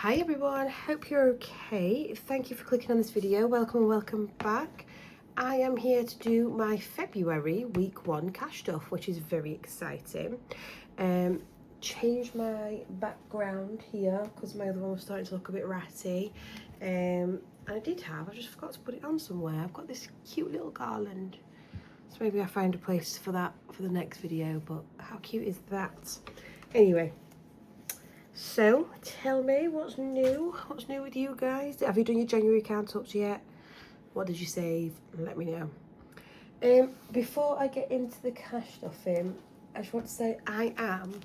Hi everyone, hope you're okay. Thank you for clicking on this video. Welcome and welcome back. I am here to do my February week 1 cash stuff, which is very exciting. Changed my background here because my other one was starting to look a bit ratty. And I just forgot to put it on somewhere. I've got this cute little garland. So maybe I find a place for that for the next video, but how cute is that? Anyway. So, tell me what's new? What's new with you guys? Have you done your January count ups yet? What did you save? Let me know. Before I get into the cash stuffing, I just want to say I am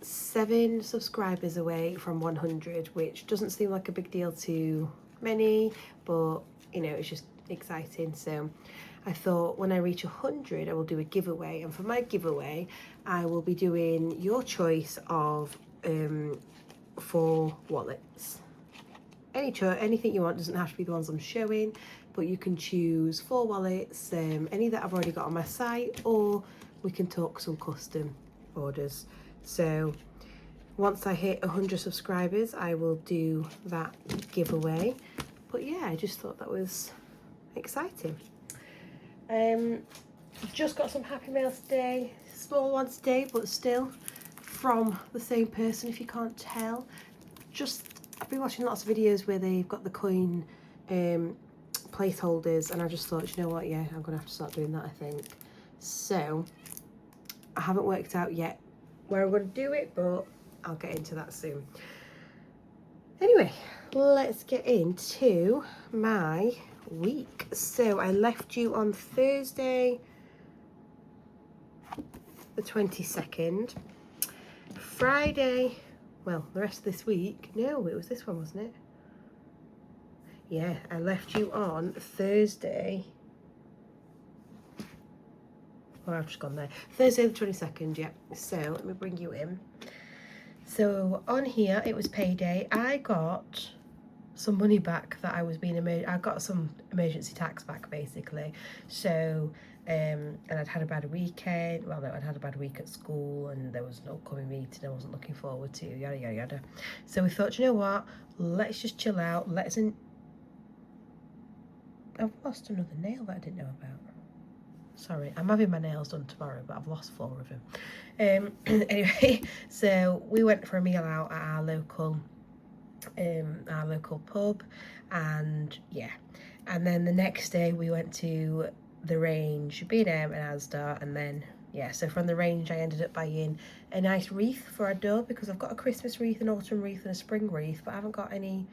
7 subscribers away from 100, which doesn't seem like a big deal to many, but you know, it's just exciting. So I thought when I reach 100, I will do a giveaway, and for my giveaway, I will be doing your choice of 4 wallets. Anything you want, doesn't have to be the ones I'm showing, but you can choose 4 wallets, any that I've already got on my site, or we can talk some custom orders. So once I hit 100 subscribers, I will do that giveaway. But yeah, I just thought that was exciting. Just got some happy mail today, small one today, but still from the same person, if you can't tell. I've been watching lots of videos where they've got the coin placeholders, and I just thought, you know what, yeah, I'm gonna have to start doing that, I think. So I haven't worked out yet where I'm gonna do it, but I'll get into that soon. Anyway, let's get into my week. So I left you on Thursday the 22nd. Friday, well, the rest of this week, no, it was this one, wasn't it? Yeah, I left you on Thursday. Oh, I've just gone there. Thursday the 22nd, yeah. So let me bring you in. So on here, it was payday. I got some money back that I was I got some emergency tax back, basically. So and I'd had a bad weekend. Well, no, I'd had a bad week at school, and there was no upcoming meeting I wasn't looking forward to, yada yada yada. So we thought, you know what, let's just chill out. I've lost another nail that I didn't know about. Sorry, I'm having my nails done tomorrow, but I've lost 4 of them. Anyway, so we went for a meal out at our local pub, and yeah, and then the next day we went to the range, B&M and Asda, and then yeah, so from the range I ended up buying a nice wreath for our door, because I've got a Christmas wreath, an autumn wreath and a spring wreath, but I haven't got any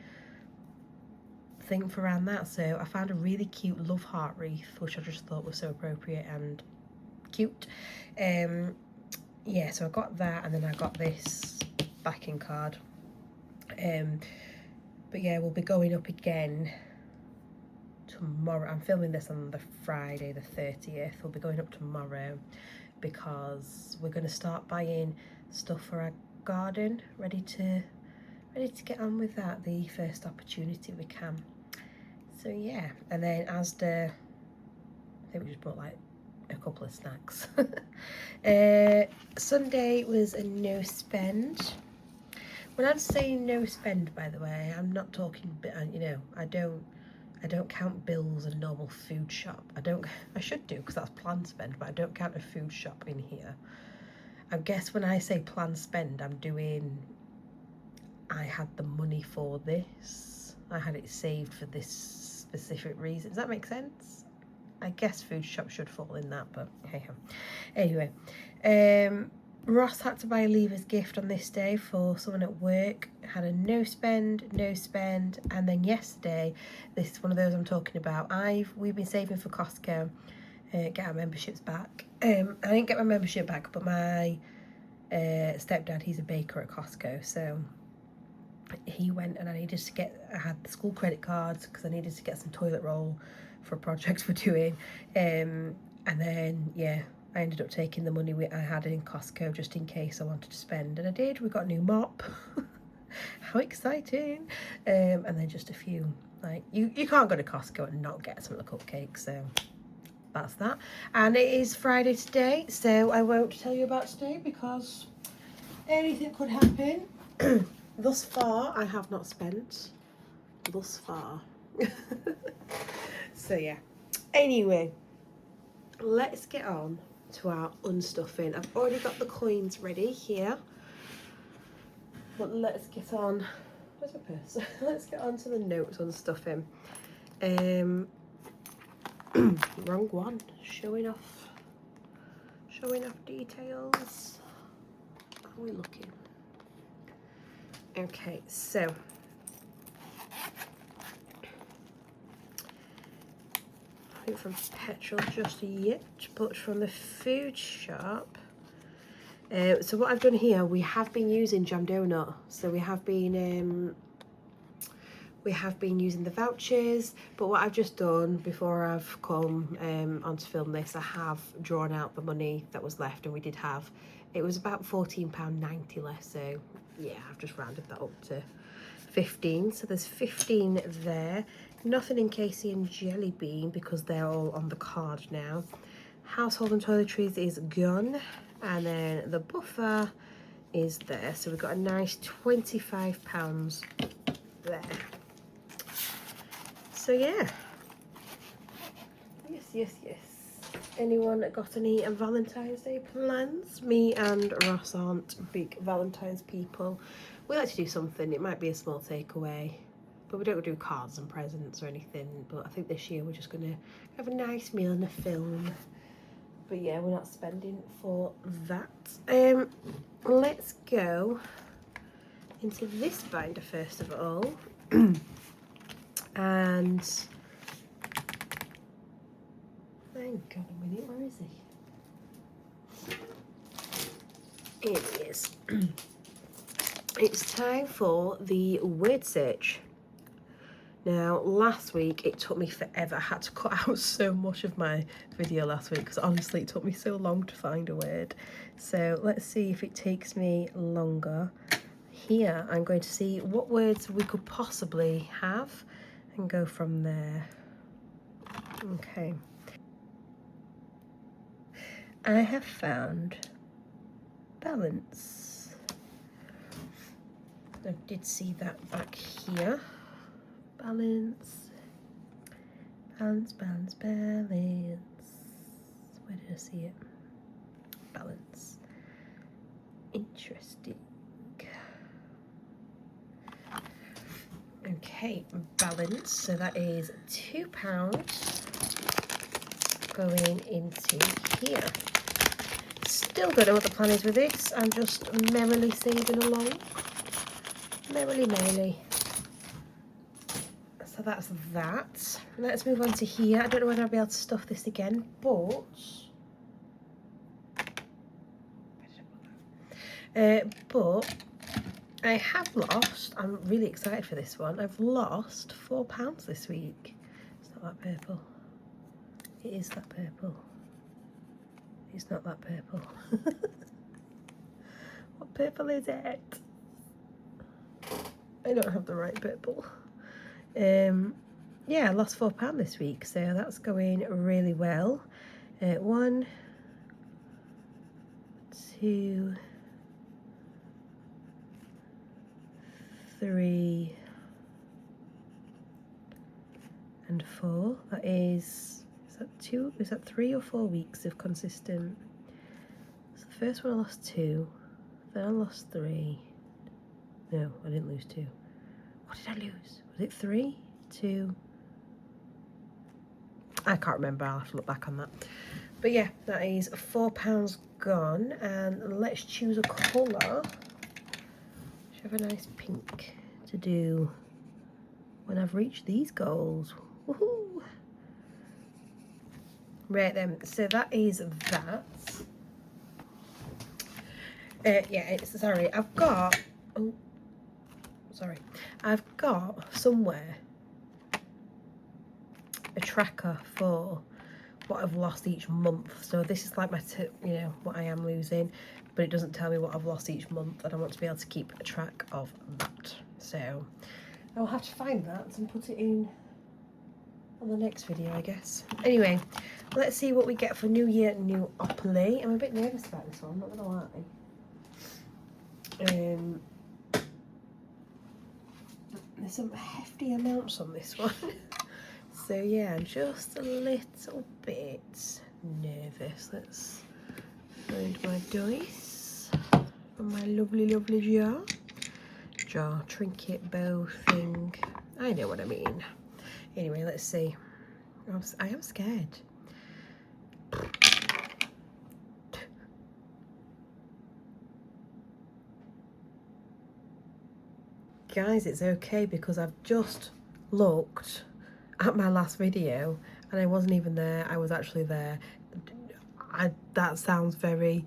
thing for around that. So I found a really cute love heart wreath, which I just thought was so appropriate and cute. Yeah, so I got that, and then I got this backing card. But yeah, we'll be going up again tomorrow. I'm filming this on the Friday the 30th. We'll be going up tomorrow because we're going to start buying stuff for our garden, ready to get on with that the first opportunity we can. So yeah, and then Asda, I think we just bought like a couple of snacks. Sunday was a no spend. When I'm saying no spend, by the way, I'm not talking, you know, I don't count bills and normal food shop. I should do, because that's planned spend, but I don't count a food shop in here. I guess when I say planned spend, I'm doing, I had the money for this. I had it saved for this specific reason. Does that make sense? I guess food shop should fall in that, but hey ho. Anyway, Ross had to buy a leavers gift on this day for someone at work. Had a no spend, and then yesterday, this is one of those I'm talking about. We've been saving for Costco, get our memberships back. I didn't get my membership back, but my stepdad, he's a baker at Costco, so he went, and I had the school credit cards because I needed to get some toilet roll for a project we're doing, and then yeah, I ended up taking the money I had in Costco just in case I wanted to spend, and I did. We got a new mop. How exciting. And then just a few, like, you can't go to Costco and not get some of the cupcakes, so that's that. And it is Friday today, so I won't tell you about today because anything could happen. thus far I have not spent. Thus far. So yeah. Anyway, let's get on to our unstuffing. I've already got the coins ready here. But let's get on. Where's my purse? Let's get on to the notes on stuffing. Wrong one. Showing off details. How are we looking? Okay, so I think from petrol just yet, but from the food shop. So what I've done here, we have been using Jam Donut. So we have been using the vouchers, but what I've just done before I've come on to film this, I have drawn out the money that was left, and we did have, it was about £14.90 less, so yeah, I've just rounded that up to 15. So there's 15 there. Nothing in Casey and Jelly Bean because they're all on the card now. Household and toiletries is gone, and then the buffer is there, so we've got a nice £25 there. So yeah, yes. Anyone got any Valentine's Day plans? Me and Ross aren't big Valentine's people. We like to do something. It might be a small takeaway, but we don't do cards and presents or anything. But I think this year we're just gonna have a nice meal and a film. But yeah, we're not spending for that. Let's go into this binder first of all. And thank God a minute, where is he? It is. It's time for the word search. Now, last week it took me forever. I had to cut out so much of my video last week because honestly it took me so long to find a word. So let's see if it takes me longer. Here I'm going to see what words we could possibly have and go from there. Okay. I have found balance. I did see that back here. Balance. Balance. Where did I see it? Balance. Interesting. Okay, balance. So that is £2 going into here. Still don't know what the plan is with this. I'm just merrily saving along. Merrily. So that's that. Let's move on to here. I don't know whether I'll be able to stuff this again, but I have lost, I'm really excited for this one, I've lost £4 this week. It's not that purple. It is that purple. It's not that purple. What purple is it? I don't have the right purple. Yeah, I lost £4 this week, so that's going really well. 1, 2, 3 and 4. That is that 3 or 4 weeks of consistent? So the first one I lost 2, then I lost 3. No, I didn't lose 2. What did I lose? Was it 3? 2? I can't remember, I'll have to look back on that. But yeah, that is £4 gone, and let's choose a colour. Should have a nice pink to do when I've reached these goals. Woohoo! Right then, so that is that. I've got somewhere a tracker for what I've lost each month. So this is like my what I am losing, but it doesn't tell me what I've lost each month, and I want to be able to keep a track of that. So I'll have to find that and put it in on the next video, I guess. Anyway, let's see what we get for New Year, New Opoly. I'm a bit nervous about this one, I'm not gonna lie. There's some hefty amounts on this one. So yeah, I'm just a little bit nervous. Let's find my dice from my lovely, lovely jar, trinket, bow thing. I know what I mean. Anyway, let's see. I am scared. Guys, it's okay because I've just looked at my last video and I wasn't even there. I was actually there. That sounds very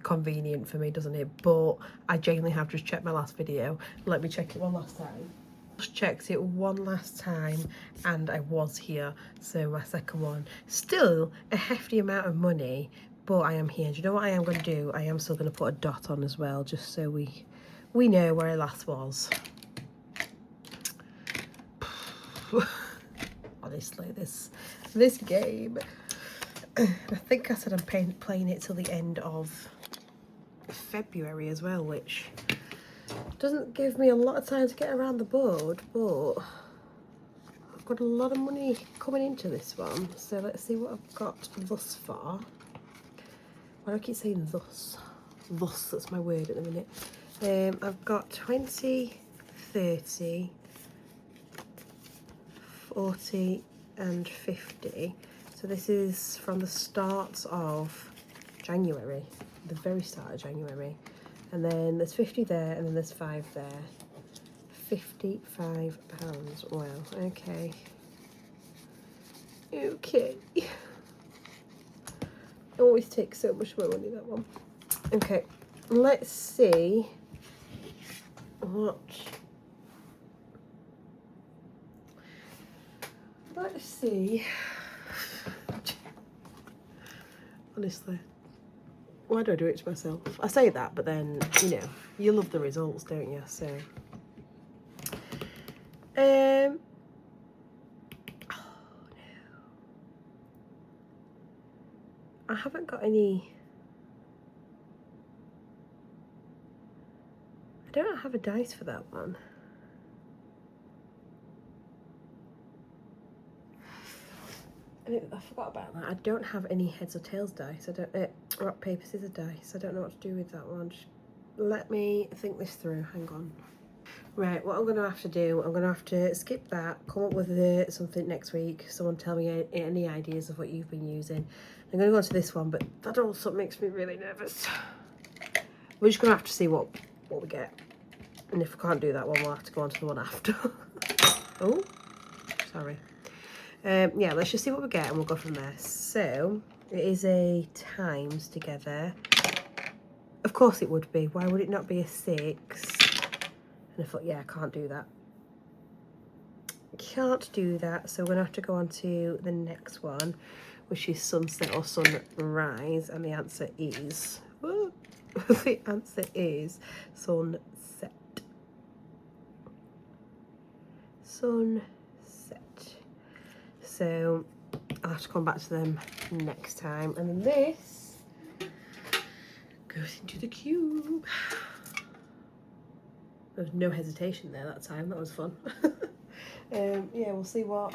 convenient for me, doesn't it? But I genuinely have just checked my last video. Let me check it one last time. Just checked it one last time and I was here. So my second one, still a hefty amount of money, but I am here. Do you know what I am going to do? I am still going to put a dot on as well, just so we know where I last was. Honestly, this game, I think I said I'm playing it till the end of February as well, which doesn't give me a lot of time to get around the board, but I've got a lot of money coming into this one. So let's see what I've got thus far. Why do I keep saying thus? Thus, that's my word at the minute. I've got 20, 30, 40 and 50. So this is from the start of January, the very start of January. And then there's 50 there and then there's 5 there. £55. Wow, okay. Okay. Always takes so much more money, that one. Okay, let's see what. Let's see. Honestly, why do I do it to myself? I say that, but then, you know, you love the results, don't you? So, oh no, I haven't got any. I don't have a dice for that one. I forgot about that. I don't have any heads or tails dice. I don't. Rock, paper, scissors dice. I don't know what to do with that one. Just let me think this through. Hang on. Right, what I'm going to have to do, I'm going to have to skip that, come up with something next week. Someone tell me any ideas of what you've been using. I'm going to go on to this one, but that also makes me really nervous. We're just going to have to see what we get. And if we can't do that one, we'll have to go on to the one after. Oh, sorry. Yeah, let's just see what we get and we'll go from there. So, it is a times together. Of course it would be. Why would it not be a 6? And I thought, yeah, I can't do that. Can't do that. So we're going to have to go on to the next one, which is sunset or sunrise. And the answer is... the answer is sunset. Sunset. So I'll have to come back to them next time. And then this goes into the cube. There was no hesitation there that time. That was fun. Yeah, we'll see what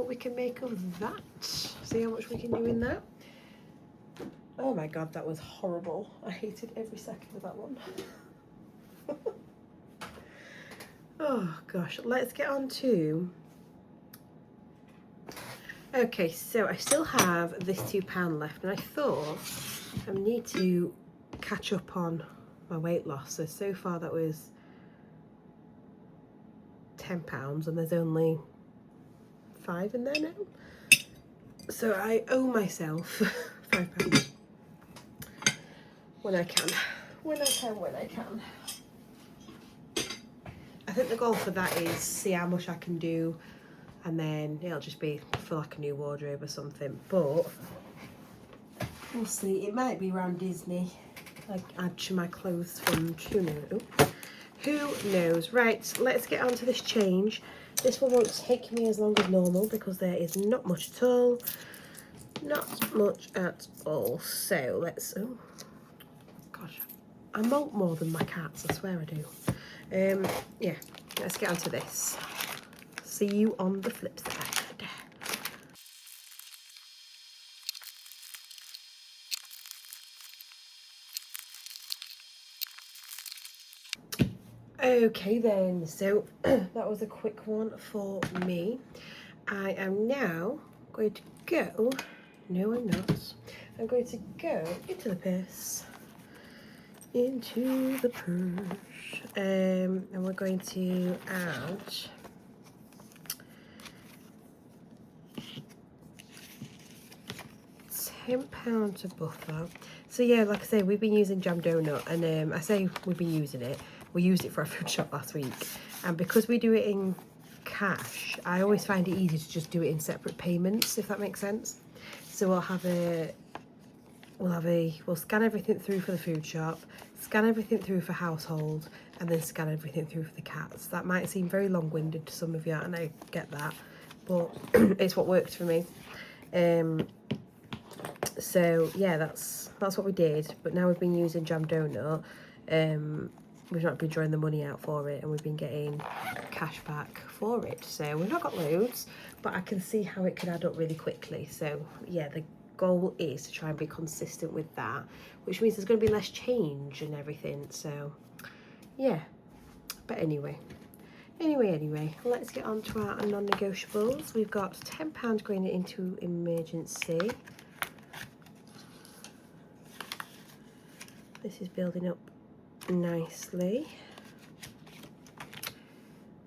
we can make of that. See how much we can do in that. Oh my god, that was horrible. I hated every second of that one. Oh gosh, let's get on to... Okay, so I still have this £2 left, and I thought I need to catch up on my weight loss. So far that was £10, and there's only 5 in there now. So I owe myself £5 when I can. When I can. I think the goal for that is see how much I can do, and then it'll just be for like a new wardrobe or something. But we'll see. It might be around Disney. Like add to my clothes fund. Who knows? Who knows? Right, let's get on to this change. This one won't take me as long as normal because there is not much at all. Not much at all. So let's... Oh, gosh. I molt more than my cats, I swear I do. Yeah, let's get on to this. See you on the flip side. Okay then, so that was a quick one for me. I am now going to go, no I'm not, I'm going to go into the purse. Into the purse. And we're going to add £10 of butter. So yeah, like I say, we've been using jam donut, and I say we've been using it. We used it for our food shop last week, and because we do it in cash, I always find it easy to just do it in separate payments, if that makes sense. So we'll scan everything through for the food shop, scan everything through for household, and then scan everything through for the cats. That might seem very long-winded to some of you, and I get that, but it's what works for me. So yeah, that's what we did. But now we've been using jam donut. We've not been drawing the money out for it, and we've been getting cash back for it. So we've not got loads, but I can see how it can add up really quickly. So yeah, the goal is to try and be consistent with that, which means there's going to be less change and everything. So yeah, but anyway, let's get on to our non-negotiables. We've got £10 going into emergency. This is building up nicely.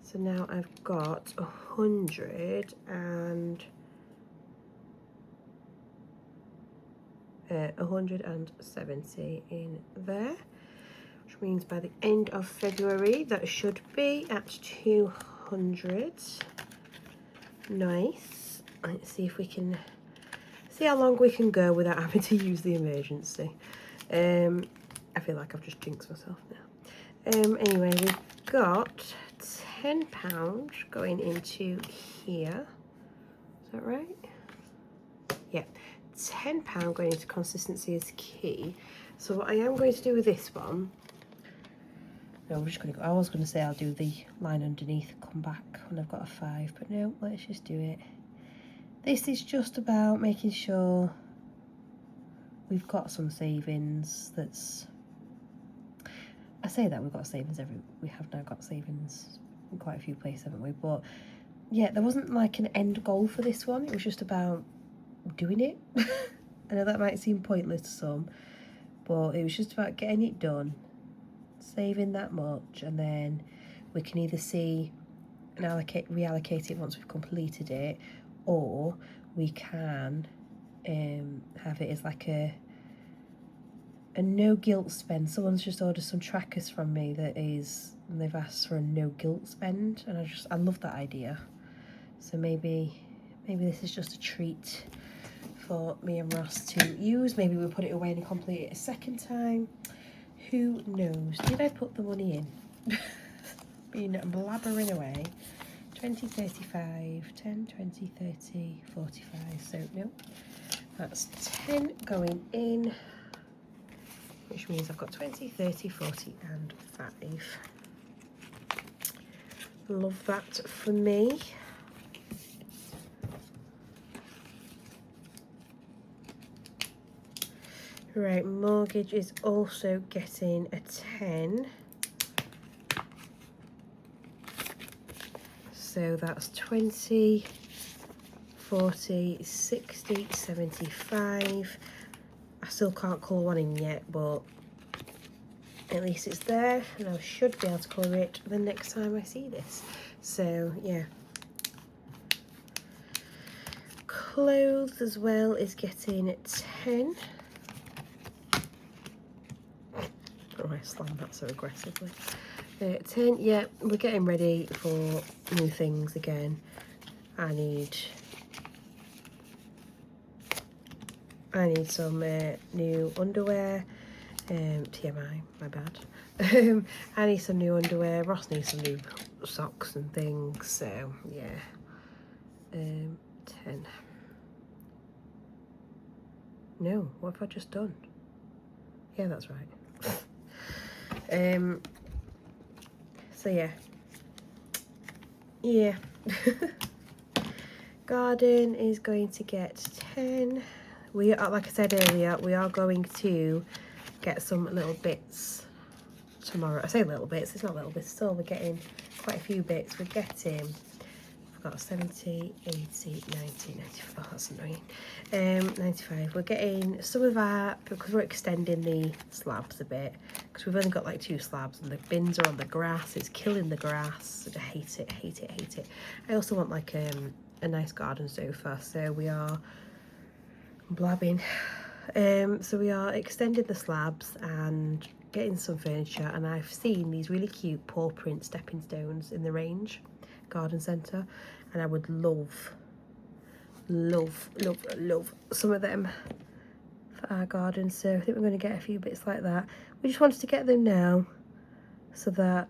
So now I've got 170 in there, which means by the end of February that should be at 200. Nice. Let's see if we can see how long we can go without having to use the emergency. I feel like I've just jinxed myself now. Anyway, we've got £10 going into here. Is that right? Yeah, £10 going into consistency is key. So what I am going to do with this one, no, I'm just going to go, I was going to say I'll do the line underneath, come back when I've got a 5, but no, let's just do it. This is just about making sure we've got some savings. I say that we've got savings we have now got savings in quite a few places, haven't we? But yeah, there wasn't like an end goal for this one. It was just about doing it. I know that might seem pointless to some, but it was just about getting it done, saving that much, and then we can either see and reallocate it once we've completed it, or we can have it as like a no guilt spend. Someone's just ordered some trackers from me and they've asked for a no guilt spend, and I love that idea. So maybe this is just a treat for me and Ross to use. Maybe we'll put it away and complete it a second time. Who knows? Did I put the money in? Been blabbering away. 20, 35, 10, 20, 30, 45. So no, that's 10 going in, which means I've got 20, 30, 40 and 5. Love that for me. Right, mortgage is also getting a 10. So that's 20, 40, 60, 75. I still can't colour one in yet, but at least it's there, and I should be able to colour it the next time I see this. So yeah. Clothes as well is getting 10. Oh, I slammed that so aggressively. 10, yeah, we're getting ready for new things again. I need some new underwear. TMI, my bad. I need some new underwear. Ross needs some new socks and things. So yeah, 10. No, what have I just done? Yeah, that's right. So yeah. Garden is going to get 10. We are, like I said earlier, we are going to get some little bits tomorrow. I say little bits, it's not little bits, still we're getting quite a few bits. We're getting, I've got 70, 80, 90, 94, that's annoying. 95. We're getting some of our, because we're extending the slabs a bit, because we've only got like 2 slabs and the bins are on the grass, it's killing the grass. I hate it, hate it, hate it. I also want like a nice garden sofa, so we are blabbing. So we are extending the slabs and getting some furniture, and I've seen these really cute paw print stepping stones in the Range garden centre, and I would love some of them for our garden. So I think we're going to get a few bits like that. We just wanted to get them now so that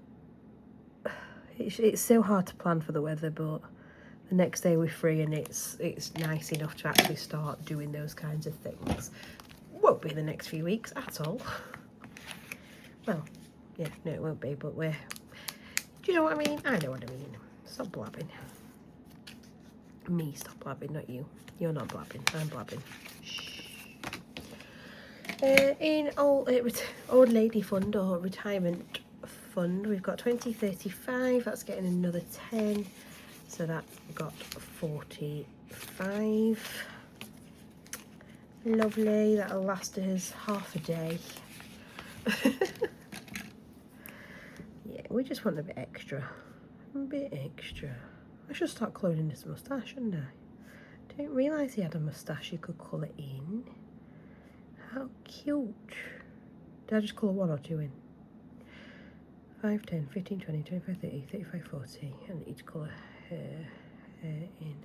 it's so hard to plan for the weather, but the next day we're free and it's nice enough to actually start doing those kinds of things. Won't be the next few weeks at all. Well, yeah, no it won't be, but do you know what I mean? I know what I mean. Stop blabbing. Me, stop blabbing, not you. You're not blabbing, I'm blabbing. Shh. In old lady fund or retirement fund, we've got 20, 35, that's getting another 10. So that's got 45. Lovely, that'll last us half a day. Yeah, we just want a bit extra. A bit extra. I should start cloning this moustache, shouldn't I? Didn't realise he had a moustache you could colour in. How cute. Did I just colour 1 or 2 in? 5, 10, 15, 20, 25, 30, 35, 40. And each colour hair in.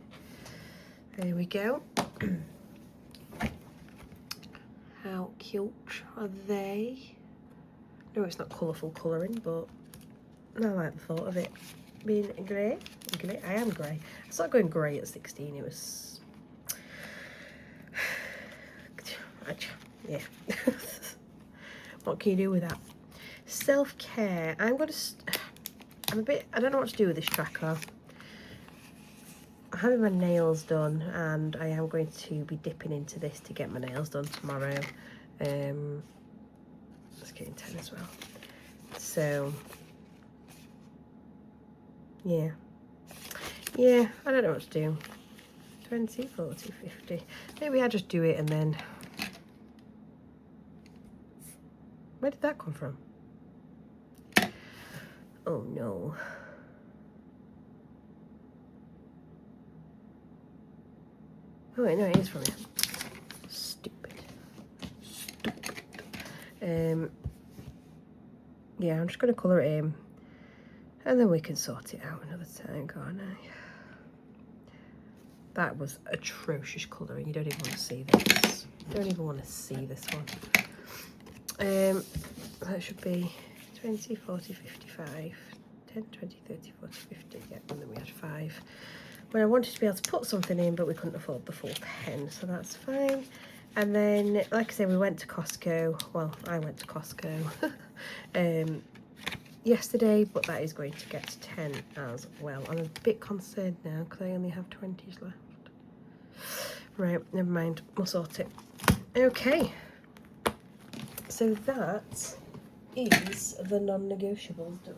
There we go. How cute are they? No, it's not colourful colouring, but I like the thought of it being grey. I am grey. I started going grey at 16. It was... yeah. What can you do with that? Self-care. I don't know what to do with this tracker. I'm having my nails done and I am going to be dipping into this to get my nails done tomorrow. Let's get in 10 as well. So, yeah, I don't know what to do. 20, 40, 50. Maybe I just do it and then... Where did that come from? Oh no. Oh wait, no, it is from here. Stupid. Yeah, I'm just going to colour it in. And then we can sort it out another time, can't I? That was atrocious colouring. You don't even want to see this. You don't even want to see this one. That should be 20, 40, 55. 10, 20, 30, 40, 50. Yeah, and then we had 5. When I wanted to be able to put something in, but we couldn't afford the full pen, so that's fine. And then, like I said, we went to Costco. Well, I went to Costco yesterday, but that is going to get 10 as well. I'm a bit concerned now because I only have 20s left. Right, never mind. We'll sort it. Okay. So that is the non-negotiables done.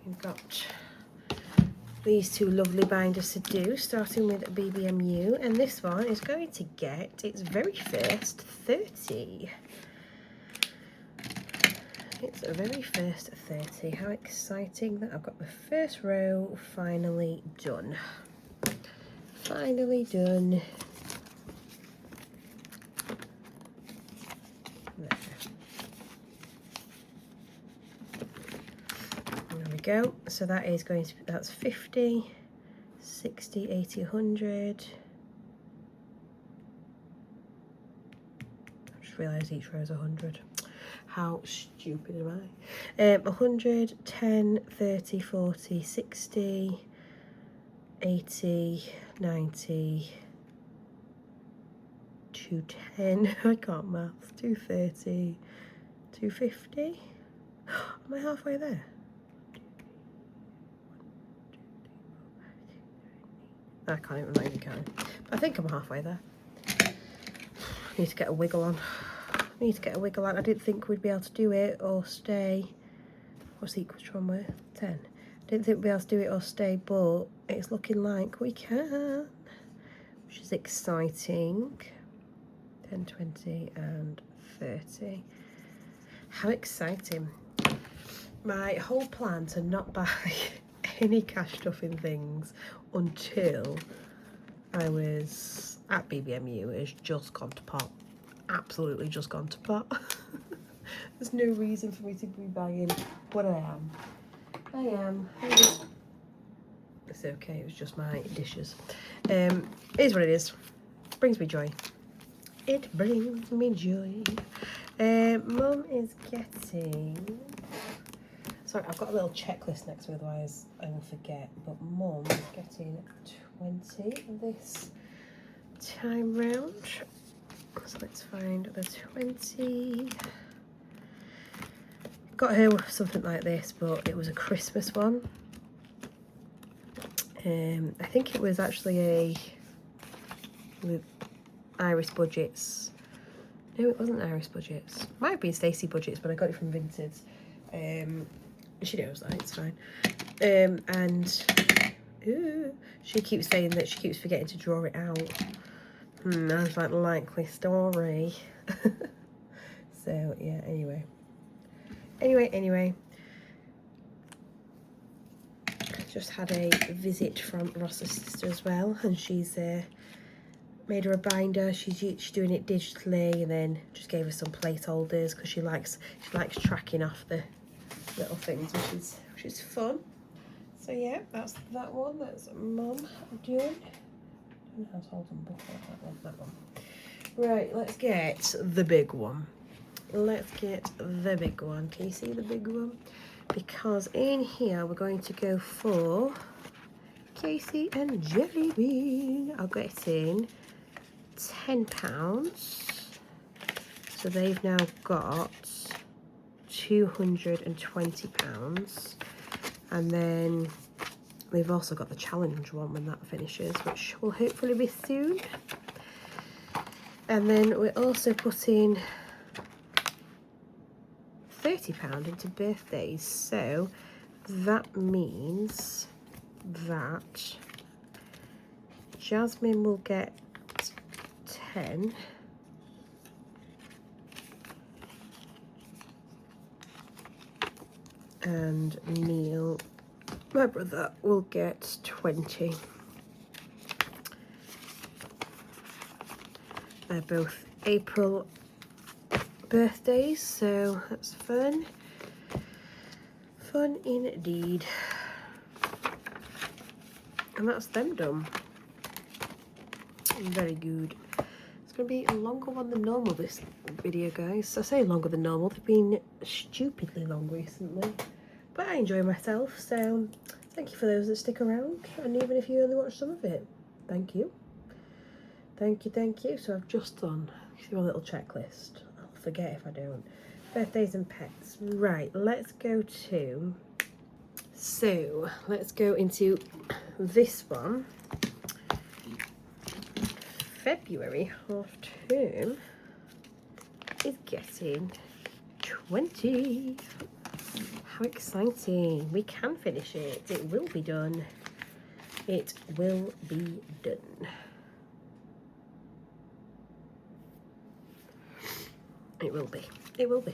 We've got these 2 lovely binders to do, starting with BBMU, and this one is going to get its very first 30. It's a very first 30. How exciting that I've got the first row finally done. Finally done. There we go. So that is going to be, that's 50, 60, 80, 100. I just realised each row is 100. How stupid am I? 100, 10, 30, 40, 60, 80, 90, 210. I can't maths. 230. 250. Am I halfway there? I can't even count. But I think I'm halfway there. Need to get a wiggle on. Need to get a wiggle on. I didn't think we'd be able to do it or stay. What's the equals from where? 10. Didn't think we'd be able to do it or stay, but it's looking like we can, which is exciting. 10, 20 and 30. How exciting. My whole plan to not buy any cash stuffing things until I was at BBMU has just gone to pot. Absolutely just gone to pot. There's no reason for me to be buying, but I am. It's okay, it was just my dishes. It is what it is. Brings me joy. It brings me joy. Mum is getting... Sorry, I've got a little checklist next to me, otherwise I will forget. But Mum is getting 20 this time round. So let's find the 20. Got her something like this, but it was a Christmas one. I think it was actually with Iris Budgets. No, it wasn't Iris Budgets. Might have been Stacey Budgets, but I got it from Vinted. She knows that, it's fine. And she keeps saying that she keeps forgetting to draw it out. I was like, likely story. So yeah, anyway. Just had a visit from Ross's sister as well, and she's made her a binder. She's doing it digitally, and then just gave her some placeholders because she likes tracking off the little things, which is fun. So yeah, that's that one. That's Mum doing. Household and book, that one. Right, let's get the big one. Can you see the big one? Because in here we're going to go for Casey and Jellybean. I'll get in £10. So they've now got £220. And then we've also got the challenge one when that finishes, which will hopefully be soon. And then we're also putting £30 into birthdays. So that means that Jasmine will get 10. And Neil, my brother, will get 20. They're both April birthdays, so that's fun. Fun indeed. And that's them done. Very good. It's going to be a longer one than normal, this video, guys. I say longer than normal. They've been stupidly long recently. But I enjoy myself, so thank you for those that stick around. And even if you only watch some of it, thank you. Thank you. So I've just done my little checklist. I'll forget if I don't. Birthdays and pets. Right, let's go to... So, let's go into this one. February half term is getting 20. How exciting. We can finish it. It will be done. It will be done. It will be. It will be.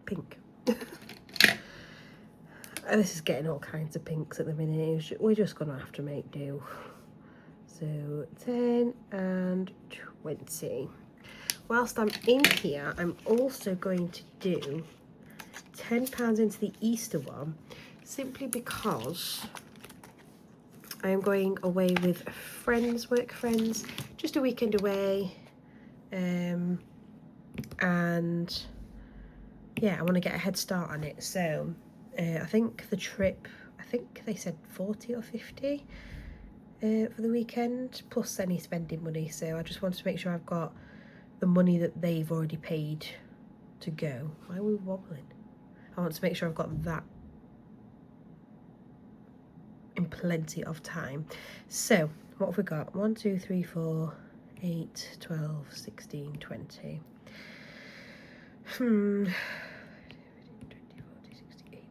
Pink. This is getting all kinds of pinks at the minute. We're just going to have to make do. So 10 and 20. Whilst I'm in here, I'm also going to do £10 into the Easter one, simply because I am going away with friends, work friends, just a weekend away. And yeah, I want to get a head start on it. So I think the trip, I think they said 40 or 50. for the weekend, plus any spending money. So I just want to make sure I've got the money that they've already paid to go. Why are we wobbling? I want to make sure I've got that in plenty of time. So what have we got? 1, 2, 3, 4, 8, 12, 16, 20. 20, 40, 60, 81.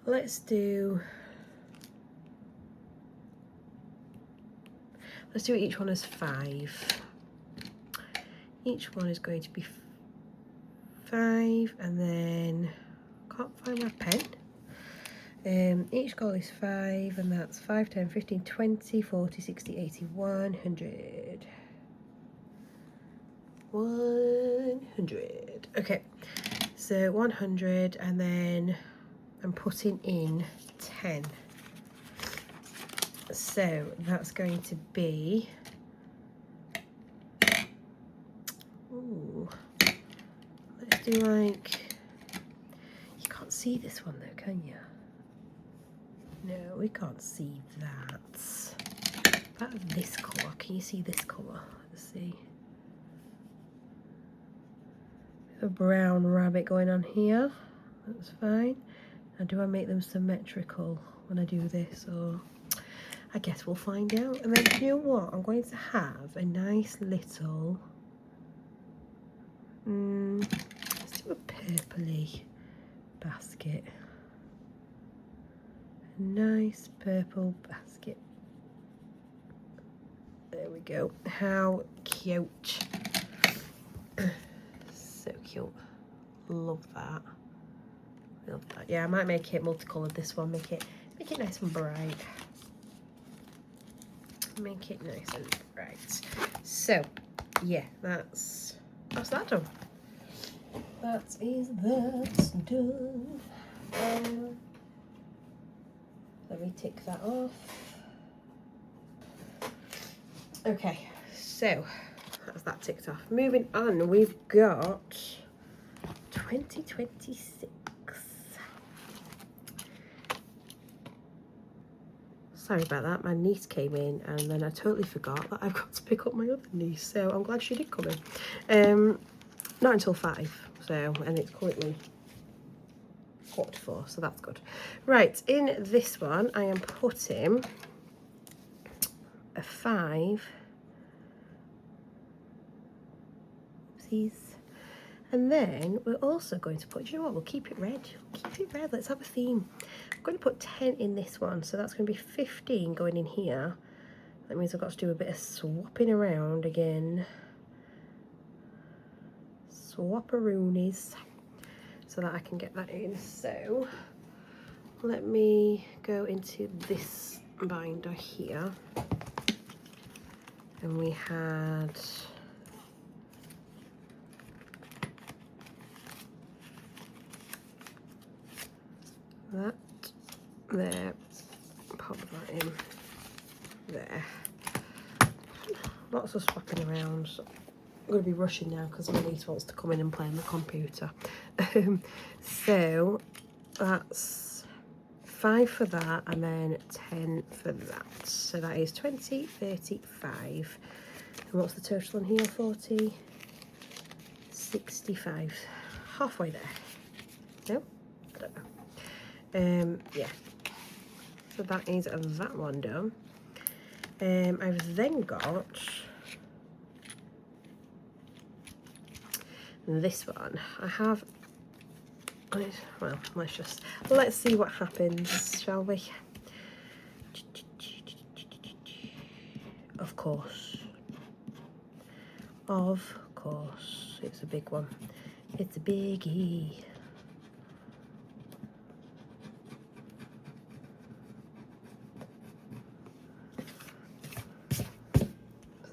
Let's do each one as 5. Each one is going to be 5, and then can't find my pen. Each goal is 5, and that's 5, 10, 15, 20, 40, 60, 80, 100. 100. Okay, so 100, and then I'm putting in 10. So that's going to be, ooh, let's do like, you can't see this one though, can you? No, we can't see that. About this colour, can you see this colour? Let's see. A brown rabbit going on here, that's fine. Now do I make them symmetrical when I do this, or I guess we'll find out. And then you know what, I'm going to have a nice little, let's do a purpley basket. A nice purple basket. There we go. How cute. So cute. Love that. Love that. Yeah, I might make it multicolored, this one. Make it nice and bright. Make it nice and bright. So yeah, that's that done. That is that done. Let me tick that off. Okay, so that's that ticked off. Moving on, we've got 2026. Sorry about that, my niece came in and then I totally forgot that I've got to pick up my other niece, so I'm glad she did come in. Not until 5, so, and it's currently 4:45, so that's good. Right, in this one I am putting a 5. Oopsies. And then we're also going to put, do you know what, we'll keep it red. Keep it red, let's have a theme. I'm going to put 10 in this one, so that's going to be 15 going in here. That means I've got to do a bit of swapping around again. Swapperoonies, so that I can get that in. So let me go into this binder here. And we had that there, pop that in there. Lots of swapping around. So I'm going to be rushing now because my niece wants to come in and play on the computer. So that's 5 for that, and then 10 for that. So that is 20, 35. And what's the total on here? 40, 65. Halfway there. No? I don't know. Yeah. So that is that one done. I've then got this one. I have, well, let's see what happens, shall we? Of course, it's a big one. It's a biggie.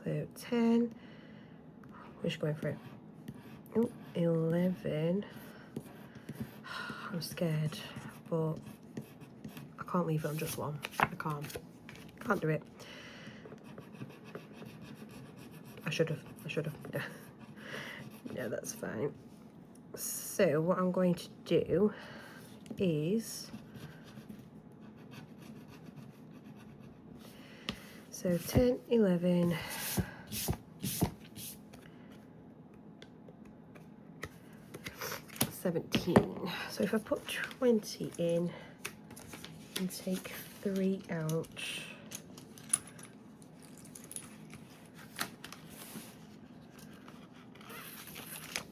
So 10, we're just going for it. Oh, 11. I'm scared, but I can't leave it on just one. I can't do it. I should have. No, that's fine. So what I'm going to do is, so 10, 11, 17. So if I put 20 in and take 3 out,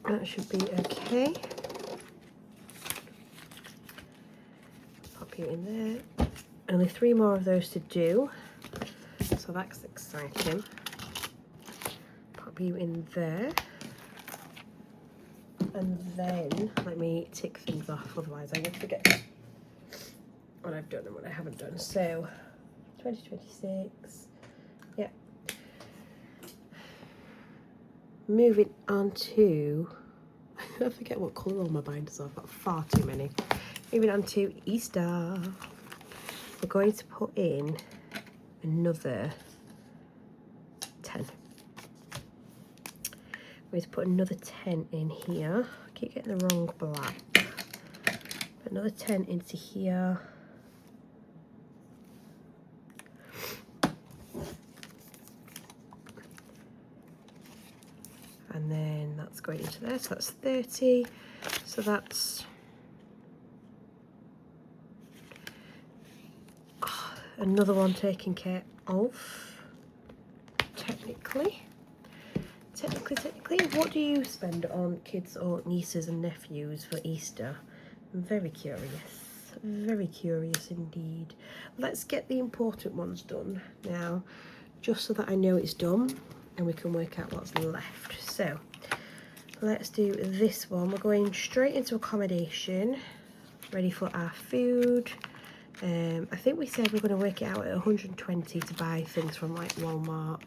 that should be okay. Pop you in there. Only 3 more of those to do, so that's exciting. Pop you in there. And then let me tick things off, otherwise I will forget what I've done and what I haven't done. So 2026, yeah. Moving on to, I forget what colour all my binders are, I've got far too many. Moving on to Easter. We're going to put in another 10. We're going to put another 10 in here. I keep getting the wrong black. Put another 10 into here. And then that's going into there, so that's 30. So that's another one taken care of. Technically, what do you spend on kids or nieces and nephews for Easter? I'm very curious indeed. Let's get the important ones done now, just so that I know it's done and we can work out what's left. So let's do this one. We're going straight into accommodation, ready for our food. I think we said we're going to work it out at 120 to buy things from like Walmart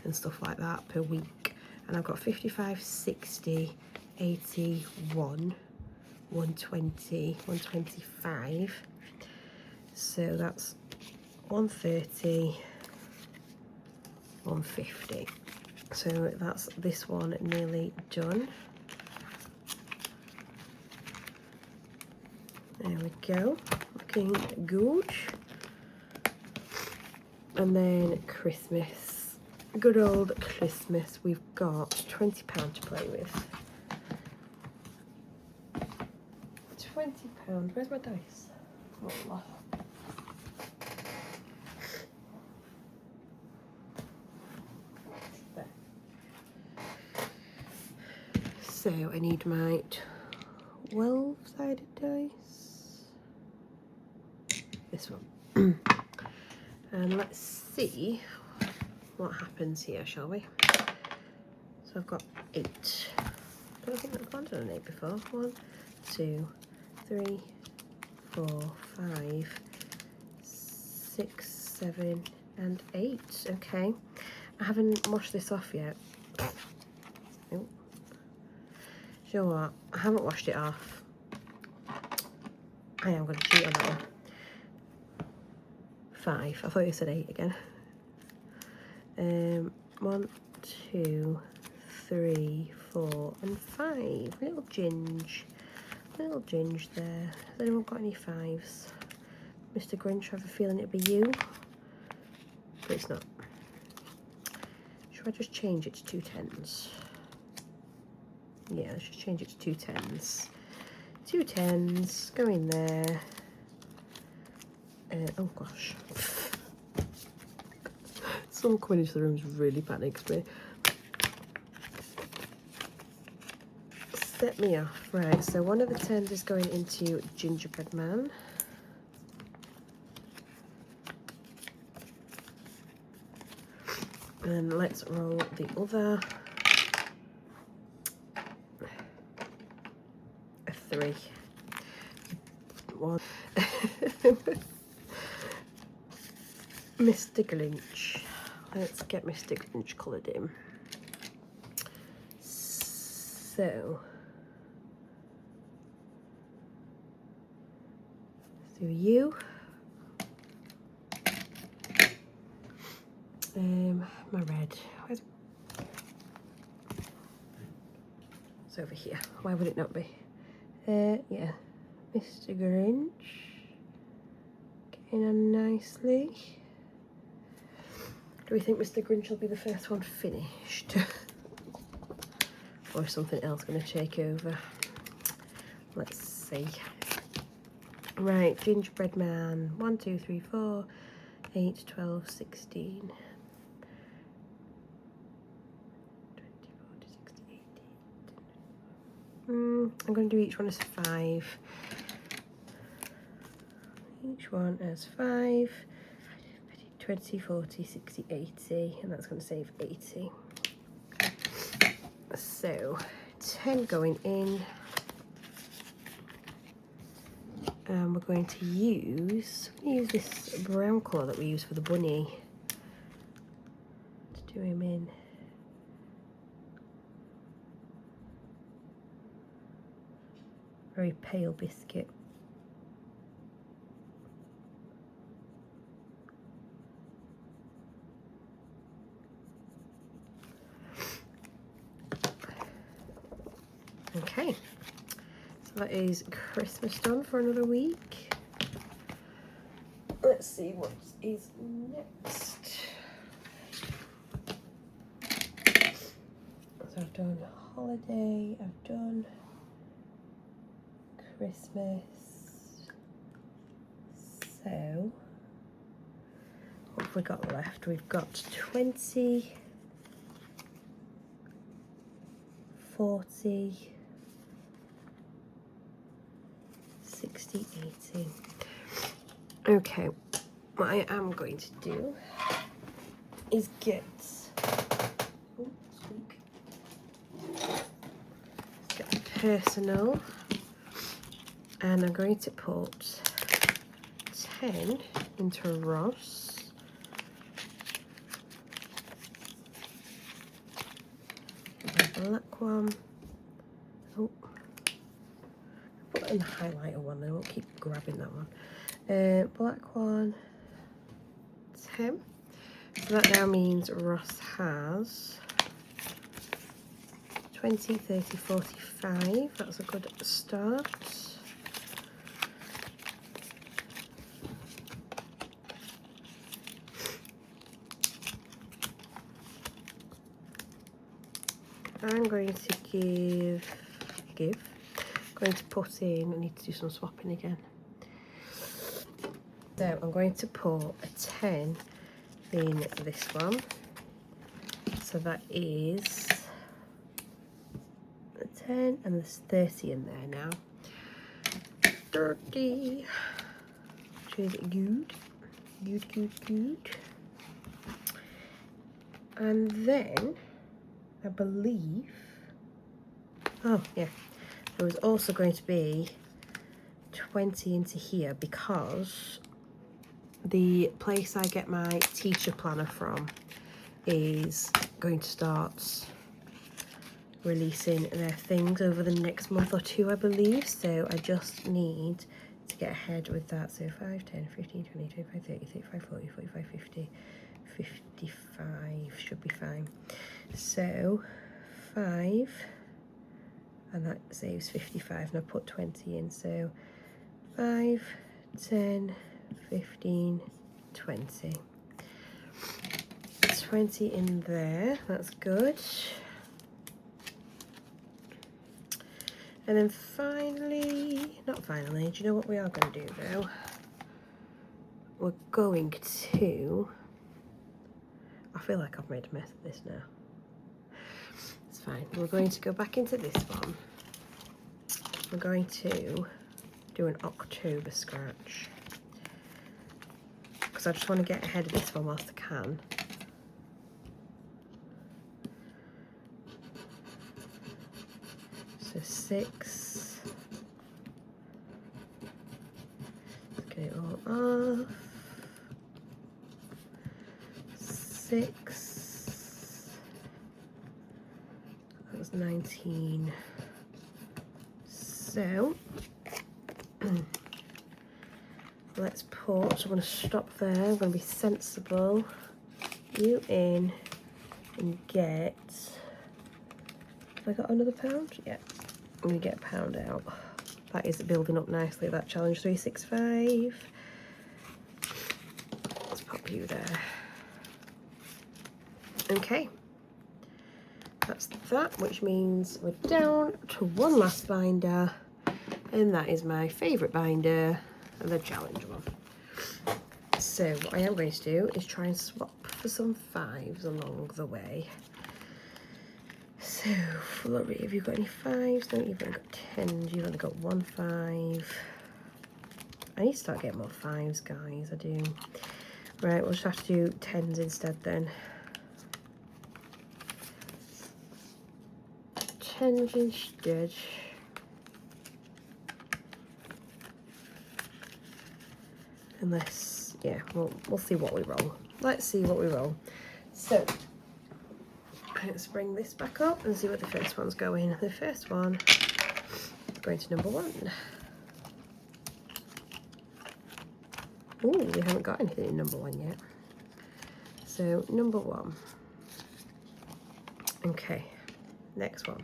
and stuff like that per week. And I've got 55, 60, 81, 120, 125. So that's 130, 150. So that's this one nearly done. There we go, looking good. And then Christmas, good old Christmas. We've got £20 to play with. £20, where's my dice? Oh, there. So I need my 12-sided dice. This one. And let's see what happens here, shall we? So I've got 8. I don't think I've gone to an 8 before. 1, 2, 3, 4, 5, 6, 7, and 8. Okay. I haven't washed this off yet. Nope. You know what? I haven't washed it off. I am going to cheat on that one. 5. I thought you said 8 again. 1, 2, 3, 4, and 5. Little ginge there. Has anyone got any 5s? Mr. Grinch, I have a feeling it'd be you, but it's not. Should I just change it to 2 10s? Yeah, let's just change it to 2 10s. 2 10s, go in there. Oh gosh. Someone coming into the room really panics me. Set me off. Right, so one of the 10s is going into Gingerbread Man. And let's roll the other. A 3. 1. Mr. Grinch. Let's get Mr. Grinch coloured in. So, let's do you. My red. It's over here. Why would it not be? Yeah, Mr. Grinch. Getting on nicely. Do we think Mr. Grinch will be the first one finished? Or is something else going to take over? Let's see. Right, gingerbread man. 1, 2, 3, 4, 8, 12, 16. 24, 60, 18. I'm going to do each one as 5. Each one as 5. 20, 40, 60, 80. And that's going to save 80. So, 10 going in. And we're going to use this brown colour that we use for the bunny to do him in. Very pale biscuit. Okay, so that is Christmas done for another week. Let's see what is next. So I've done holiday, I've done Christmas. So what have we got left? We've got 20, 40, 60, 80. Okay, what I am going to do is get personal, and I'm going to put 10 into Ross. The black one. Oh, put in the highlighter one, I won't keep grabbing that one. Black one, 10. So that now means Ross has 20, 30, 45. That's a good start. I'm going to going to put in, I need to do some swapping again. So I'm going to put a 10 in this one. So that is a 10, and there's 30 in there now. 30, which is good. Good. And then I believe, oh yeah, there was also going to be 20 into here because the place I get my teacher planner from is going to start releasing their things over the next month or two, I believe. So I just need to get ahead with that. So 5, 10, 15, 20, 25, 30, 35, 40, 45, 50, 55 should be fine. So 5, and that saves 55, and I put 20 in. So 5, 10, 15, 20. 20 in there, that's good. And then finally, not finally, do you know what we are going to do though? We're going to, I feel like I've made a mess of this now. It's fine. We're going to go back into this one. We're going to do an October scratch, because I just want to get ahead of this one whilst I can. So 6. Let's get it all off. 6. That was 19. So let's put, I'm going to stop there, I'm going to be sensible, you in, and get, have I got another pound? Yeah, I'm going to get a pound out. That is building up nicely, that challenge 365. Let's pop you there. Okay, that's that, which means we're down to one last binder, and that is my favourite binder, the challenge one. So what I am going to do is try and swap for some 5s along the way. So, Flurry, have you got any 5s? No, you've only got 10s. You've only got 1 5. I need to start getting more 5s, guys. I do. Right, we'll just have to do 10s instead then. 10s instead. Unless, yeah, we'll see what we roll. Let's see what we roll. So, let's bring this back up and see what the first one's going. The first one is going to number 1. Ooh, we haven't got anything in number 1 yet. So, number 1. Okay, next one.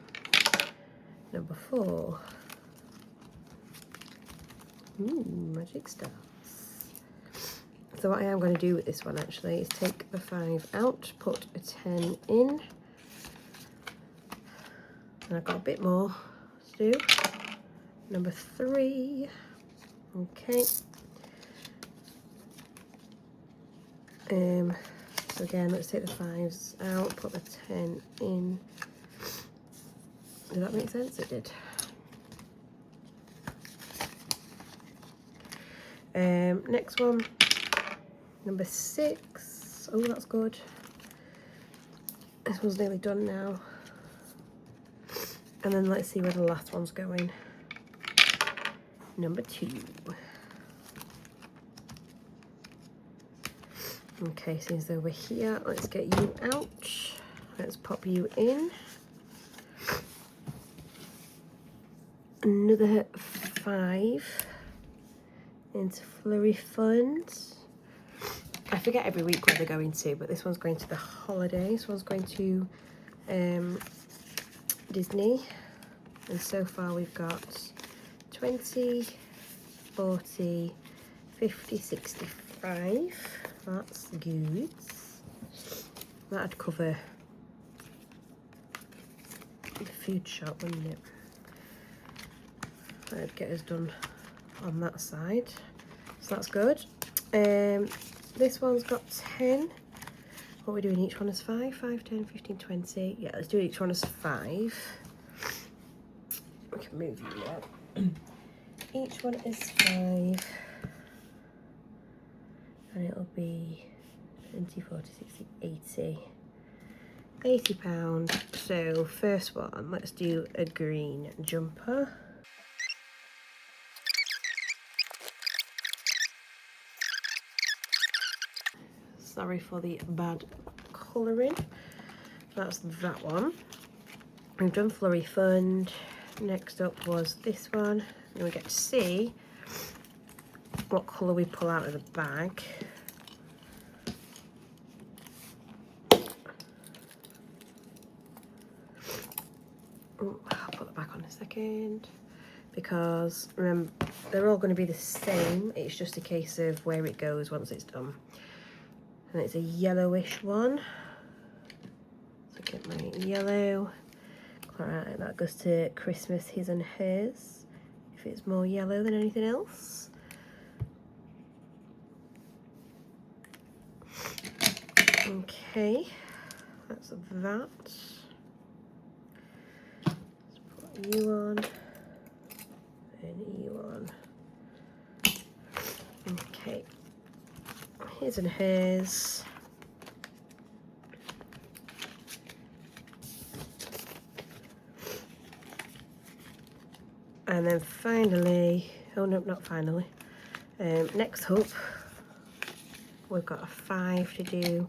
Number 4. Ooh, magic stars. So what I am going to do with this one actually is take the 5 out, put a 10 in, and I've got a bit more to do. Number 3. Okay. So again, let's take the 5s out, put the 10 in. Did that make sense? It did. Next one, number 6. Oh, that's good. This one's nearly done now. And then let's see where the last one's going. Number 2. Okay, since over here, let's get you out. Let's pop you in. Another 5 into Flurry Funds. I forget every week where they're going to, but this one's going to the holiday. This one's going to Disney. And so far we've got 20, 40, 50, 65. That's good. That'd cover the food shop, wouldn't it? That'd get us done on that side. So that's good. This one's got 10. What are we doing? Each one is 5, 5, 10, 15, 20. Yeah, let's do each one as 5. We can move you now. Each one is 5. And it'll be 20, 40, 60, 80. £80. So first one, let's do a green jumper. Sorry for the bad colouring. That's that one. We've done Flurry Fund. Next up was this one. And we get to see what colour we pull out of the bag. Ooh, I'll put that back on a second. Because remember, they're all going to be the same. It's just a case of where it goes once it's done. And it's a yellowish one. So get my yellow. Alright, that goes to Christmas, his and hers. If it's more yellow than anything else. Okay, that's that. Let's put you on. And you on. Okay. His and hers. And then finally, oh no, not finally. Next up, we've got a 5 to do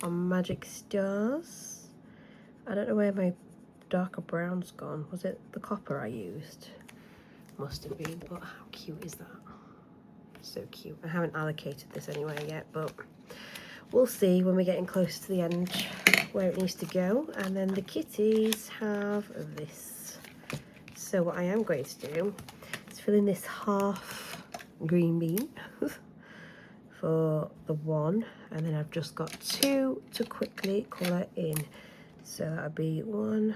on Magic Stars. I don't know where my darker brown's gone. Was it the copper I used? Must have been, but how cute is that? So cute. I haven't allocated this anywhere yet, but we'll see when we're getting close to the end where it needs to go. And then the kitties have this. So what I am going to do is filling this half green bean for the one, and then I've just got 2 to quickly colour in. So that'll be 1.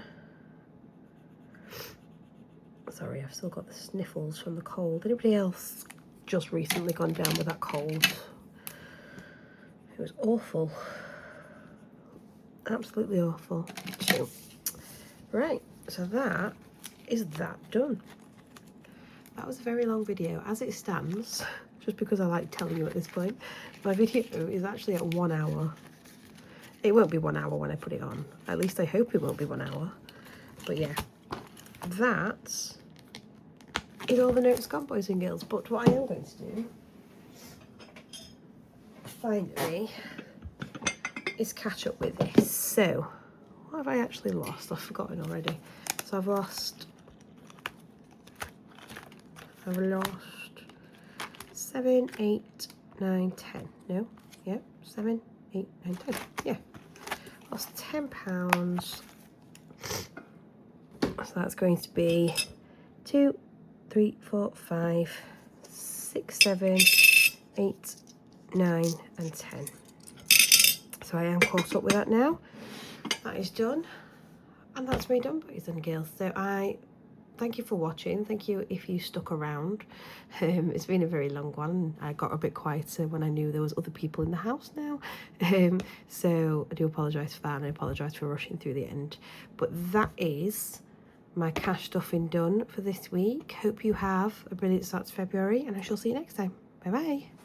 Sorry, I've still got the sniffles from the cold. Anybody else just recently gone down with that cold? It was awful. Absolutely awful. 2. Right, so that is that done. That was a very long video. As it stands, just because I like telling you at this point, my video is actually at 1 hour. It won't be 1 hour when I put it on. At least I hope it won't be 1 hour. But yeah, that is all the notes gone, boys and girls. But what I am going to do, finally, is catch up with this. So, what have I actually lost? I've forgotten already. So I've lost 7, 8, 9, 10. No, yeah, 7, 8, 9, 10. Yeah, lost £10. So that's going to be 2, 3, 4, 5, 6, 7, 8, 9, and 10. So I am caught up with that now. That is done, and that's me done, boys and girls. So I thank you for watching. Thank you if you stuck around. It's been a very long one. I got a bit quieter when I knew there was other people in the house now. So I do apologise for that, and I apologise for rushing through the end. But that is my cash stuffing done for this week. Hope you have a brilliant start to February, and I shall see you next time. Bye bye.